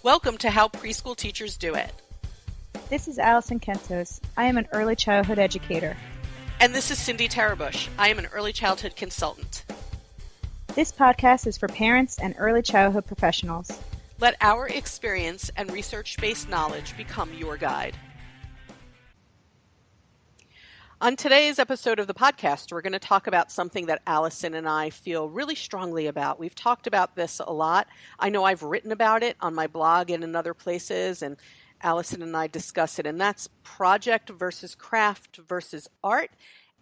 Welcome to How Preschool Teachers Do It. This is Alison Kentos. I am an early childhood educator. And this is Cindy Tarabush. I am an early childhood consultant. This podcast is for parents and early childhood professionals. Let our experience and research-based knowledge become your guide. On today's episode of the podcast, we're going to talk about something that Alison and I feel really strongly about. We've talked about this a lot. I know I've written about it on my blog and in other places, and Alison and I discuss it, and that's project versus craft versus art.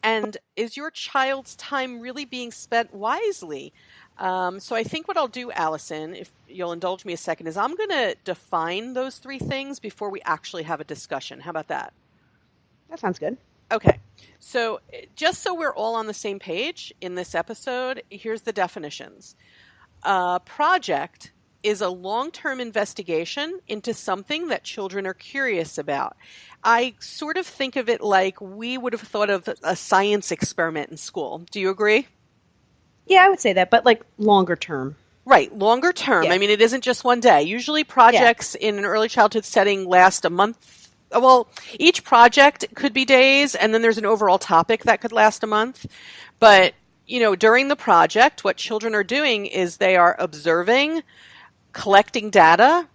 And is your child's time really being spent wisely? So I think what I'll do, Alison, if you'll indulge me a second, is I'm going to define those three things before we actually have a discussion. How about that? That sounds good. Okay, so just so we're all on the same page in this episode, here's the definitions. Project is a long-term investigation into something that children are curious about. I sort of think of it like we would have thought of a science experiment in school. Do you agree? Yeah, I would say that, but like longer term. Right, longer term. Yeah. I mean, it isn't just one day. Usually projects in an early childhood setting last a month. Well, each project could be days, and then there's an overall topic that could last a month. But, you know, during the project, what children are doing is they are observing, collecting data,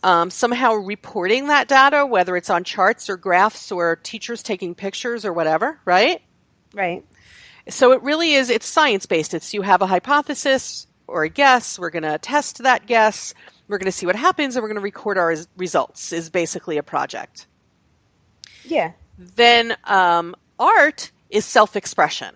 somehow reporting that data, whether it's on charts or graphs or teachers taking pictures or whatever, right? Right. So it really is, it's science-based. It's you have a hypothesis or a guess. We're going to test that guess. We're going to see what happens, and we're going to record our results, is basically a project. Yeah. Then art is self-expression.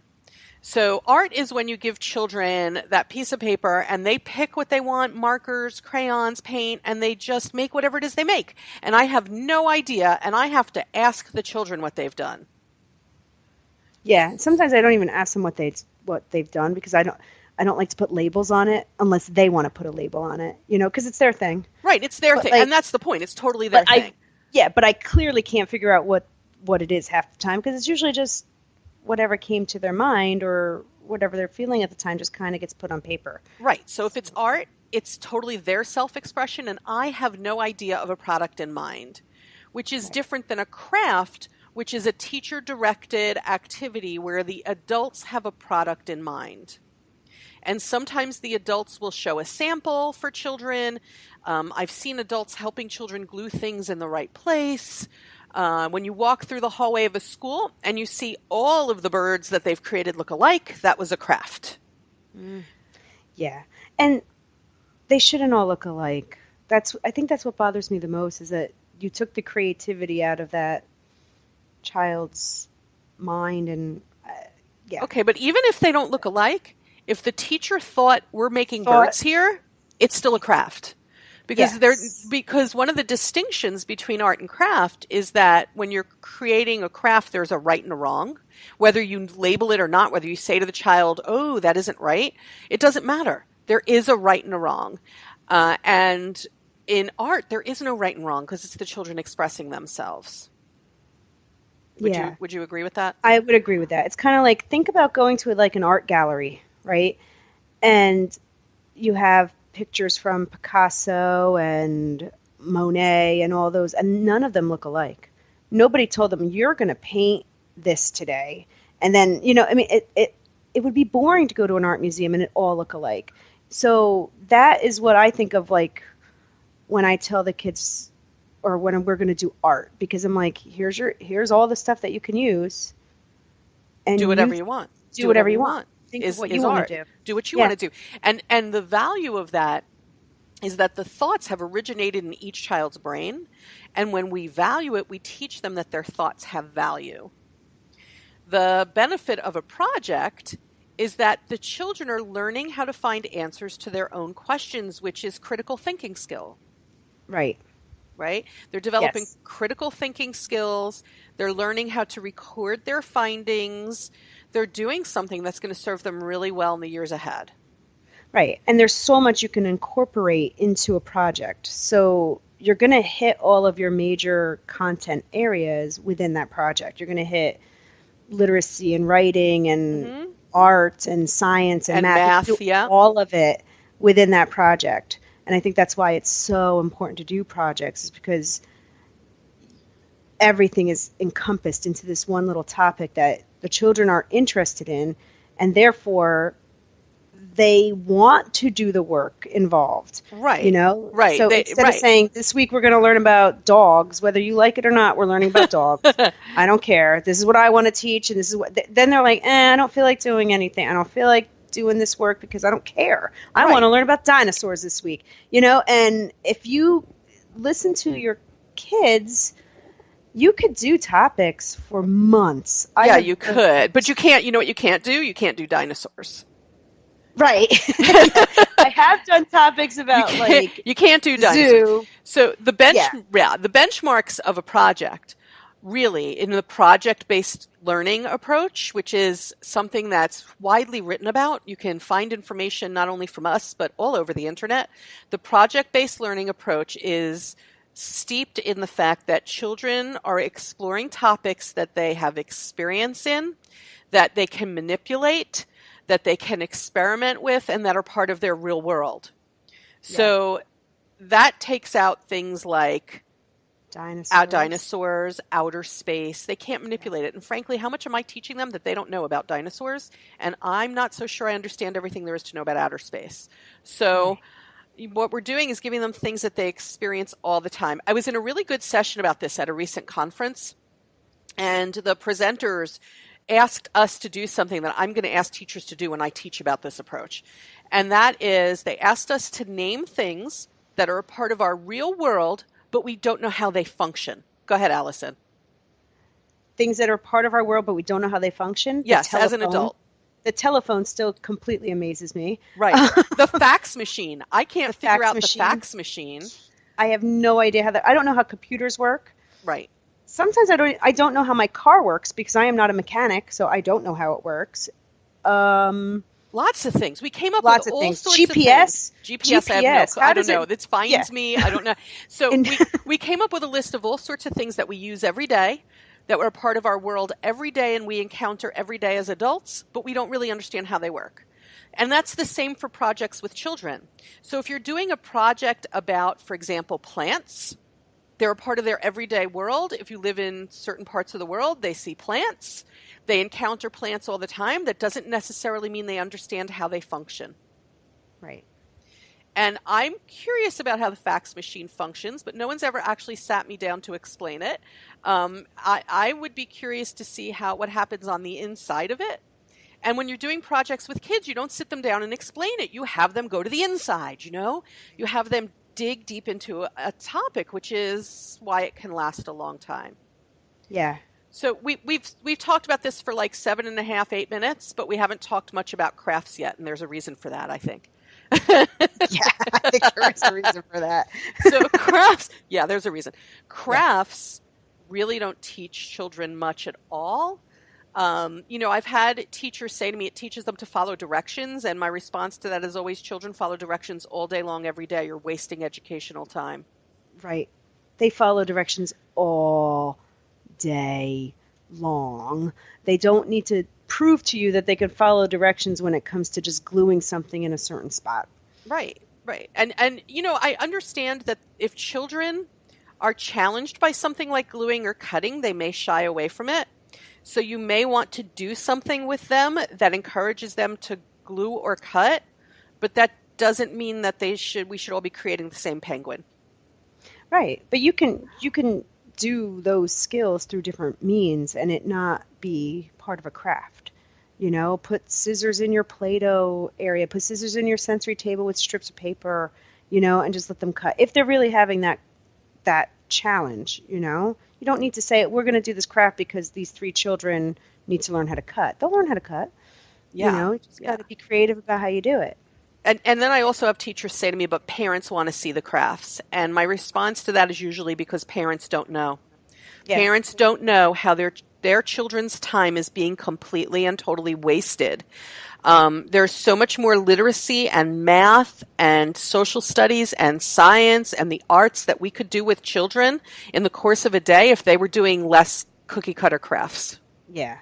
So art is when you give children that piece of paper, and they pick what they want, markers, crayons, paint, and they just make whatever it is they make. And I have no idea, and I have to ask the children what they've done. Yeah. Sometimes I don't even ask them what they've done, because I don't like to put labels on it unless they want to put a label on it, you know, because it's their thing. Right, it's their thing, and that's the point. It's totally their thing. But I clearly can't figure out what it is half the time, because it's usually just whatever came to their mind or whatever they're feeling at the time just kind of gets put on paper. Right, so if it's art, it's totally their self-expression, and I have no idea of a product in mind, which is different than a craft, which is a teacher-directed activity where the adults have a product in mind. And sometimes the adults will show a sample for children. I've seen adults helping children glue things in the right place. When you walk through the hallway of a school and you see all of the birds that they've created look alike, that was a craft. Yeah. And they shouldn't all look alike. I think that's what bothers me the most, is that you took the creativity out of that child's mind. And yeah. Okay, but even if they don't look alike, if the teacher thought we're making birds here, it's still a craft. Because one of the distinctions between art and craft is that when you're creating a craft, there's a right and a wrong. Whether you label it or not, whether you say to the child, oh, that isn't right, it doesn't matter. There is a right and a wrong. And in art, there is no right and wrong, because it's the children expressing themselves. Would you agree with that? I would agree with that. It's kind of like, think about going to like an art gallery, right? And you have pictures from Picasso and Monet and all those, and none of them look alike. Nobody told them, you're going to paint this today. And then, you know, I mean, it would be boring to go to an art museum and it all look alike. So that is what I think of, like, when I tell the kids, or when we're going to do art, because I'm like, here's all the stuff that you can use. And do whatever you want. Do whatever you want. Think of what you want to do. Do what you want to do. And the value of that is that the thoughts have originated in each child's brain. And when we value it, we teach them that their thoughts have value. The benefit of a project is that the children are learning how to find answers to their own questions, which is critical thinking skill. Right. Right? They're developing critical thinking skills. They're learning how to record their findings. They're doing something that's going to serve them really well in the years ahead. Right. And there's so much you can incorporate into a project. So you're going to hit all of your major content areas within that project. You're going to hit literacy and writing and art and science and math. Yeah. All of it within that project. And I think that's why it's so important to do projects, is because everything is encompassed into this one little topic that the children are interested in, and therefore they want to do the work involved. Right. Right. So instead of saying, this week we're going to learn about dogs, whether you like it or not, we're learning about dogs. I don't care. This is what I want to teach, and this is what. Then they're like, I don't feel like doing anything. I don't feel like doing this work because I don't care. I want to learn about dinosaurs this week. And if you listen to your kids, you could do topics for months. Yeah, you could, but you can't. You know what you can't do? You can't do dinosaurs. Right. I have done topics about you can't do dinosaurs. Zoo. So the benchmarks of a project, really, in the project-based learning approach, which is something that's widely written about. You can find information not only from us, but all over the internet. The project-based learning approach is steeped in the fact that children are exploring topics that they have experience in, that they can manipulate, that they can experiment with, and that are part of their real world. Yeah. So that takes out things like dinosaurs, outer space. They can't manipulate it. And frankly, how much am I teaching them that they don't know about dinosaurs? And I'm not so sure I understand everything there is to know about outer space. So what we're doing is giving them things that they experience all the time. I was in a really good session about this at a recent conference, and the presenters asked us to do something that I'm going to ask teachers to do when I teach about this approach. And that is, they asked us to name things that are a part of our real world, but we don't know how they function. Go ahead, Alison. Things that are part of our world, but we don't know how they function? Yes, as an adult. The telephone still completely amazes me. Right. The fax machine. I can't figure out the fax machine. I have no idea I don't know how computers work. Right. Sometimes I don't know how my car works because I am not a mechanic, so I don't know how it works. Lots of things. We came up with all sorts of GPS? things. GPS, I don't know. It finds me. I don't know. So we came up with a list of all sorts of things that we use every day, that were a part of our world every day and we encounter every day as adults, but we don't really understand how they work. And that's the same for projects with children. So if you're doing a project about, for example, plants, they're a part of their everyday world. If you live in certain parts of the world, they see plants. They encounter plants all the time. That doesn't necessarily mean they understand how they function. Right. And I'm curious about how the fax machine functions, but no one's ever actually sat me down to explain it. I would be curious to see what happens on the inside of it. And when you're doing projects with kids, you don't sit them down and explain it. You have them go to the inside, You have them dig deep into a topic, which is why it can last a long time. Yeah. So we've talked about this for like 7.5, 8 minutes, but we haven't talked much about crafts yet, and there's a reason for that, I think. Yeah, I think there is a reason for that. So crafts, there's a reason. Crafts really don't teach children much at all. I've had teachers say to me, it teaches them to follow directions. And my response to that is always, children follow directions all day long, every day. You're wasting educational time. Right. They follow directions all day long. They don't need to prove to you that they can follow directions when it comes to just gluing something in a certain spot. Right. And I understand that if children are challenged by something like gluing or cutting, they may shy away from it. So you may want to do something with them that encourages them to glue or cut, but that doesn't mean that we should all be creating the same penguin. Right. But you can do those skills through different means and it not be part of a craft. Put scissors in your Play-Doh area, put scissors in your sensory table with strips of paper, and just let them cut. If they're really having that challenge, you don't need to say, we're going to do this craft because these 3 children need to learn how to cut. They'll learn how to cut. You just got to be creative about how you do it. And then I also have teachers say to me, but parents want to see the crafts. And my response to that is usually because parents don't know. Yeah. Parents don't know how their children's time is being completely and totally wasted. There's so much more literacy and math and social studies and science and the arts that we could do with children in the course of a day if they were doing less cookie cutter crafts. Yeah.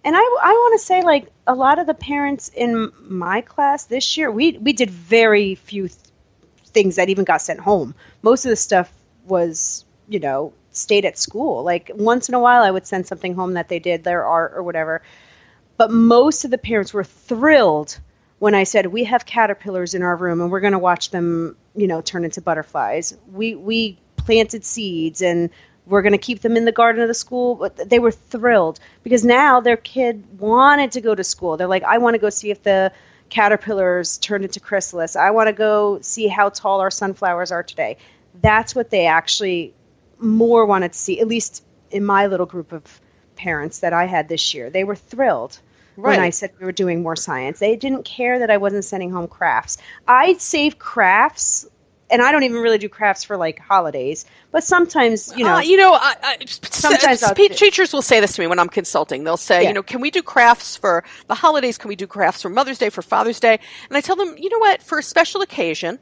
And I want to say, like, a lot of the parents in my class this year, we did very few things that even got sent home. Most of the stuff was, stayed at school. Like once in a while I would send something home that they did, their art or whatever. But most of the parents were thrilled when I said, we have caterpillars in our room and we're going to watch them, turn into butterflies. We planted seeds and we're going to keep them in the garden of the school. But they were thrilled because now their kid wanted to go to school. They're like, I want to go see if the caterpillars turned into chrysalis. I want to go see how tall our sunflowers are today. That's what they actually more wanted to see, at least in my little group of parents that I had this year. They were thrilled when I said we were doing more science. They didn't care that I wasn't sending home crafts. I'd save crafts, and I don't even really do crafts for like holidays, but sometimes, sometimes teachers will say this to me when I'm consulting. They'll say, can we do crafts for the holidays? Can we do crafts for Mother's Day, for Father's Day? And I tell them, you know what, for a special occasion,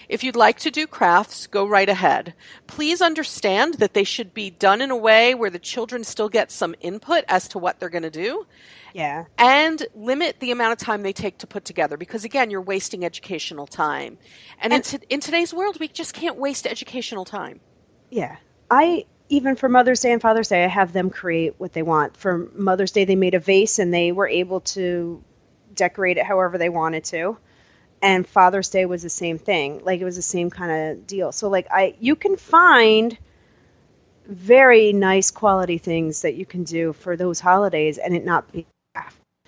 if you'd like to do crafts, go right ahead. Please understand that they should be done in a way where the children still get some input as to what they're going to do. Yeah. And limit the amount of time they take to put together because, again, you're wasting educational time. And in today's world, we just can't waste educational time. Yeah. Even for Mother's Day and Father's Day, I have them create what they want. For Mother's Day, they made a vase and they were able to decorate it however they wanted to. And Father's Day was the same thing. Like, it was the same kind of deal. So, like, you can find very nice quality things that you can do for those holidays and it not be.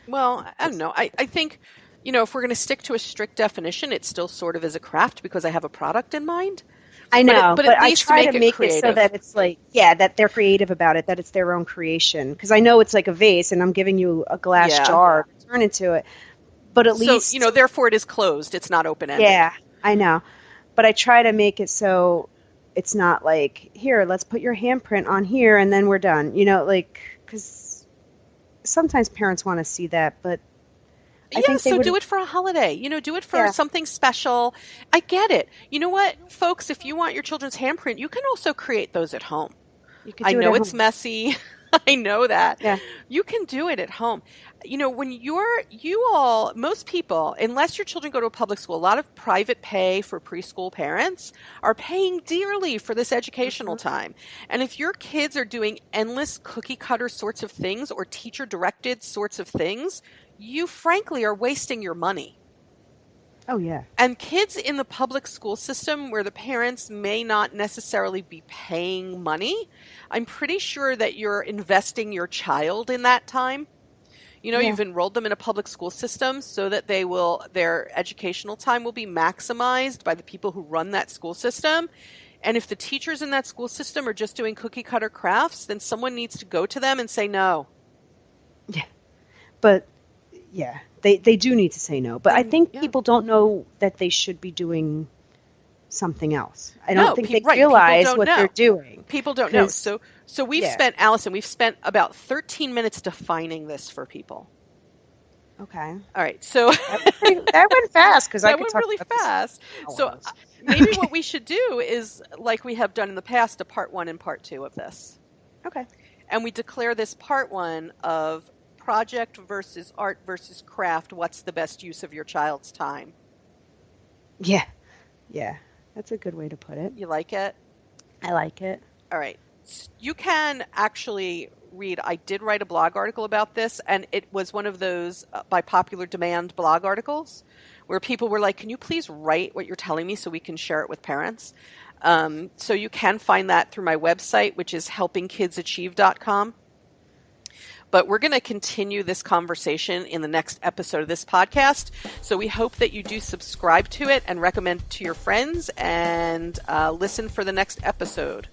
Well, I don't know. I think, if we're going to stick to a strict definition, it still sort of is a craft because I have a product in mind. I know, but at I least try to make it so that it's like, that they're creative about it, that it's their own creation. Because I know it's like a vase and I'm giving you a glass jar to turn into it. But at least... So, therefore it is closed. It's not open-ended. Yeah, I know. But I try to make it so it's not like, here, let's put your handprint on here and then we're done. Because sometimes parents want to see that, but I think they do it for a holiday. Do it for something special. I get it. You know what, folks? If you want your children's handprint, you can also create those at home. I know it's messy. I know that. Yeah. You can do it at home. When most people, unless your children go to a public school, a lot of private pay for preschool parents are paying dearly for this educational time. And if your kids are doing endless cookie cutter sorts of things or teacher directed sorts of things, you frankly are wasting your money. Oh, yeah. And kids in the public school system where the parents may not necessarily be paying money, I'm pretty sure that you're investing your child in that time. You've enrolled them in a public school system so that their educational time will be maximized by the people who run that school system. And if the teachers in that school system are just doing cookie cutter crafts, then someone needs to go to them and say no. Yeah. But they do need to say no. But I think people don't know that they should be doing something else. I don't think they realize what they're doing. People don't know. So we've spent, Alison, about 13 minutes defining this for people. Okay. All right. So that went fast because I could talk really about fast. This. So maybe what we should do is, like we have done in the past, a part 1 and part 2 of this. Okay. And we declare this part 1 of project versus art versus craft. What's the best use of your child's time? Yeah. Yeah. That's a good way to put it. You like it? I like it. All right. You can actually read, I did write a blog article about this, and it was one of those by popular demand blog articles where people were like, can you please write what you're telling me so we can share it with parents? So you can find that through my website, which is helpingkidsachieve.com. But we're going to continue this conversation in the next episode of this podcast. So we hope that you do subscribe to it and recommend it to your friends and listen for the next episode.